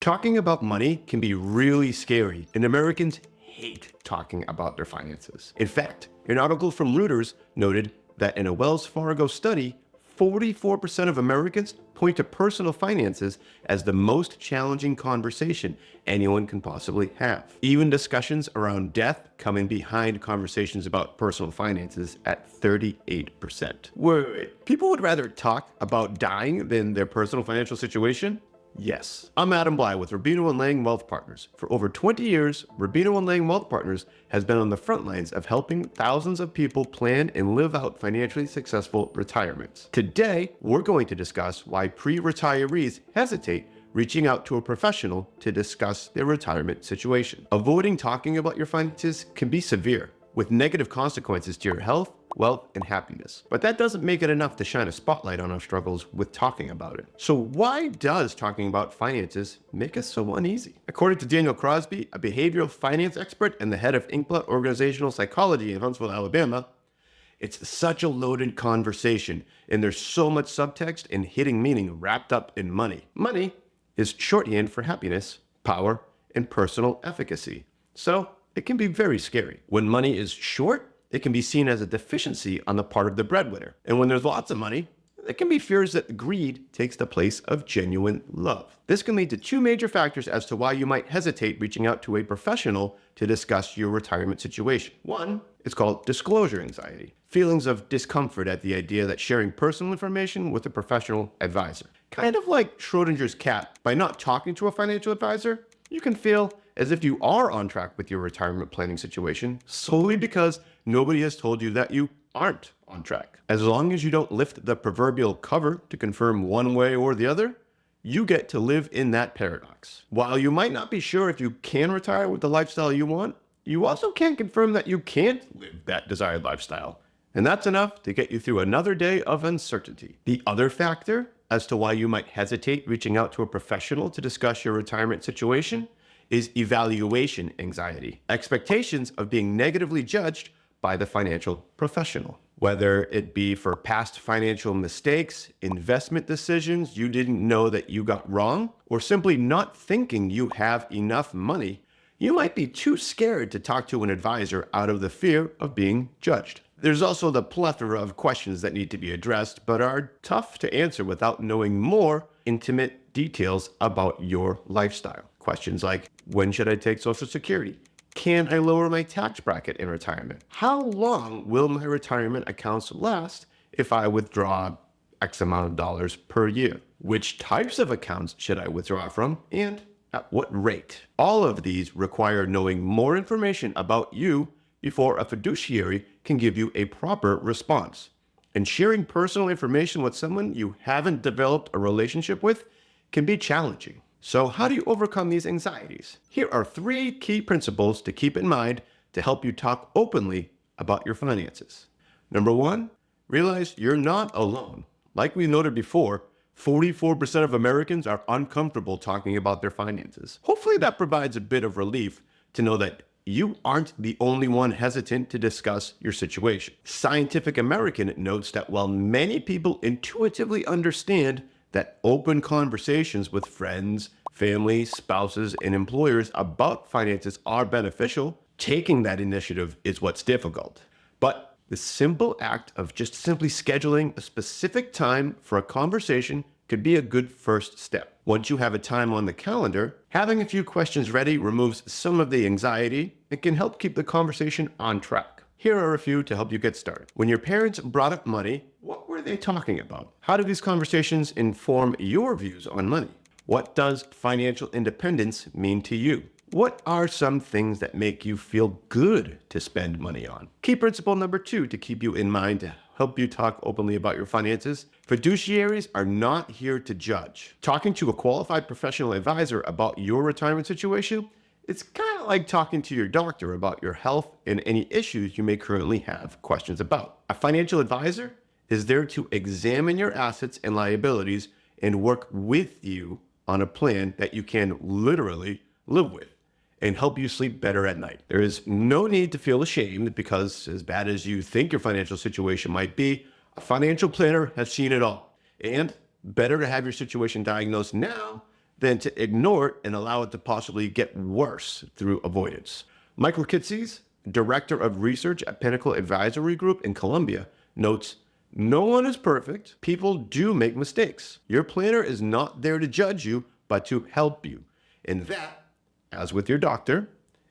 Talking about money can be really scary, and Americans hate talking about their finances. In fact, an article from Reuters noted that in a Wells Fargo study, 44% of Americans point to personal finances as the most challenging conversation anyone can possibly have. Even discussions around death come in behind conversations about personal finances at 38%. Wait, people would rather talk about dying than their personal financial situation? Yes. I'm Adam Bly with Rubino & Lang Wealth Partners. For over 20 years, Rubino & Lang Wealth Partners has been on the front lines of helping thousands of people plan and live out financially successful retirements. Today, we're going to discuss why pre-retirees hesitate reaching out to a professional to discuss their retirement situation. Avoiding talking about your finances can be severe, with negative consequences to your health, wealth, and happiness. But that doesn't make it enough to shine a spotlight on our struggles with talking about it. So why does talking about finances make us so uneasy? According to Daniel Crosby, a behavioral finance expert and the head of Inkblot Organizational Psychology in Huntsville, Alabama, it's such a loaded conversation, and there's so much subtext and hidden meaning wrapped up in money. Money is shorthand for happiness, power, and personal efficacy. So it can be very scary. When money is short, it can be seen as a deficiency on the part of the breadwinner. And when there's lots of money, there can be fears that greed takes the place of genuine love. This can lead to two major factors as to why you might hesitate reaching out to a professional to discuss your retirement situation. One is called disclosure anxiety, feelings of discomfort at the idea that sharing personal information with a professional advisor. Kind of like Schrodinger's cat, by not talking to a financial advisor, you can feel as if you are on track with your retirement planning situation solely because nobody has told you that you aren't on track. As long as you don't lift the proverbial cover to confirm one way or the other, you get to live in that paradox. While you might not be sure if you can retire with the lifestyle you want, you also can't confirm that you can't live that desired lifestyle. And that's enough to get you through another day of uncertainty. The other factor as to why you might hesitate reaching out to a professional to discuss your retirement situation is evaluation anxiety, expectations of being negatively judged by the financial professional. Whether it be for past financial mistakes, investment decisions you didn't know that you got wrong, or simply not thinking you have enough money, you might be too scared to talk to an advisor out of the fear of being judged. There's also the plethora of questions that need to be addressed, but are tough to answer without knowing more intimate details about your lifestyle. Questions like, when should I take Social Security? Can I lower my tax bracket in retirement? How long will my retirement accounts last if I withdraw X amount of dollars per year? Which types of accounts should I withdraw from, and at what rate? All of these require knowing more information about you before a fiduciary can give you a proper response. And sharing personal information with someone you haven't developed a relationship with can be challenging. So how do you overcome these anxieties? Here are 3 key principles to keep in mind to help you talk openly about your finances. Number 1, realize you're not alone. Like we noted before, 44% of Americans are uncomfortable talking about their finances. Hopefully that provides a bit of relief to know that you aren't the only one hesitant to discuss your situation. Scientific American notes that while many people intuitively understand that open conversations with friends, family, spouses, and employers about finances are beneficial, taking that initiative is what's difficult. But the simple act of just simply scheduling a specific time for a conversation could be a good first step. Once you have a time on the calendar, having a few questions ready removes some of the anxiety and can help keep the conversation on track. Here are a few to help you get started. When your parents brought up money, what were they talking about? How do these conversations inform your views on money? What does financial independence mean to you? What are some things that make you feel good to spend money on? Key principle number 2 to keep you in mind to help you talk openly about your finances: fiduciaries are not here to judge. Talking to a qualified professional advisor about your retirement situation, it's kind of like talking to your doctor about your health and any issues you may currently have questions about. A financial advisor is there to examine your assets and liabilities and work with you on a plan that you can literally live with and help you sleep better at night. There is no need to feel ashamed because, as bad as you think your financial situation might be, a financial planner has seen it all. And better to have your situation diagnosed now than to ignore it and allow it to possibly get worse through avoidance. Michael Kitces, Director of Research at Pinnacle Advisory Group in Columbia, notes, "No one is perfect. People do make mistakes. Your planner is not there to judge you, but to help you. And that, as with your doctor,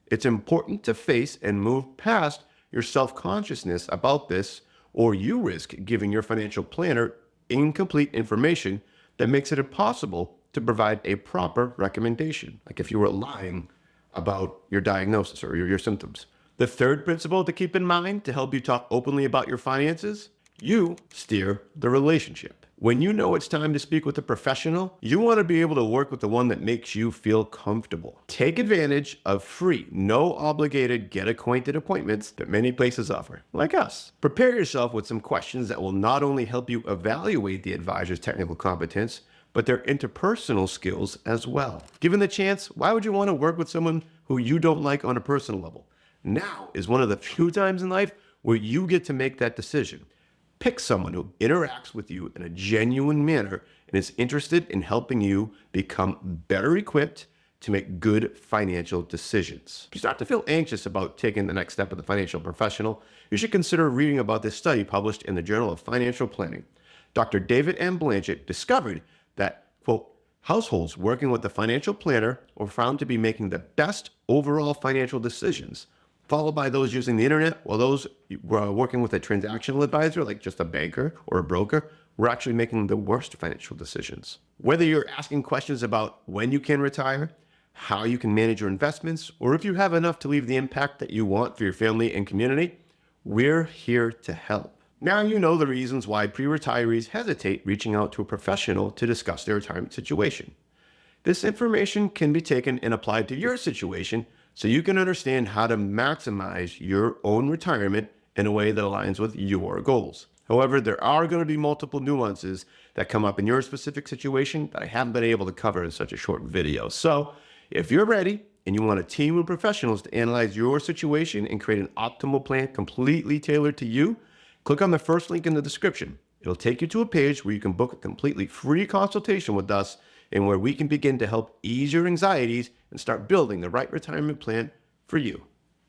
it's important to face and move past your self-consciousness about this, or you risk giving your financial planner incomplete information that makes it impossible to provide a proper recommendation, like if you were lying about your diagnosis or your symptoms." The third principle to keep in mind to help you talk openly about your finances: you steer the relationship. When you know it's time to speak with a professional, you want to be able to work with the one that makes you feel comfortable. Take advantage of free, no obligated get acquainted appointments that many places offer, like us. Prepare yourself with some questions that will not only help you evaluate the advisor's technical competence, but their interpersonal skills as well. Given the chance, why would you want to work with someone who you don't like on a personal level? Now is one of the few times in life where you get to make that decision. Pick someone who interacts with you in a genuine manner and is interested in helping you become better equipped to make good financial decisions. If you start to feel anxious about taking the next step with a financial professional, you should consider reading about this study published in the Journal of Financial Planning. Dr. David M. Blanchett discovered that, quote, households working with a financial planner were found to be making the best overall financial decisions, followed by those using the internet, while those were working with a transactional advisor, like just a banker or a broker, were actually making the worst financial decisions. Whether you're asking questions about when you can retire, how you can manage your investments, or if you have enough to leave the impact that you want for your family and community, we're here to help. Now you know the reasons why pre-retirees hesitate reaching out to a professional to discuss their retirement situation. This information can be taken and applied to your situation so you can understand how to maximize your own retirement in a way that aligns with your goals. However, there are going to be multiple nuances that come up in your specific situation that I haven't been able to cover in such a short video. So if you're ready and you want a team of professionals to analyze your situation and create an optimal plan completely tailored to you, click on the first link in the description. It'll take you to a page where you can book a completely free consultation with us and where we can begin to help ease your anxieties and start building the right retirement plan for you.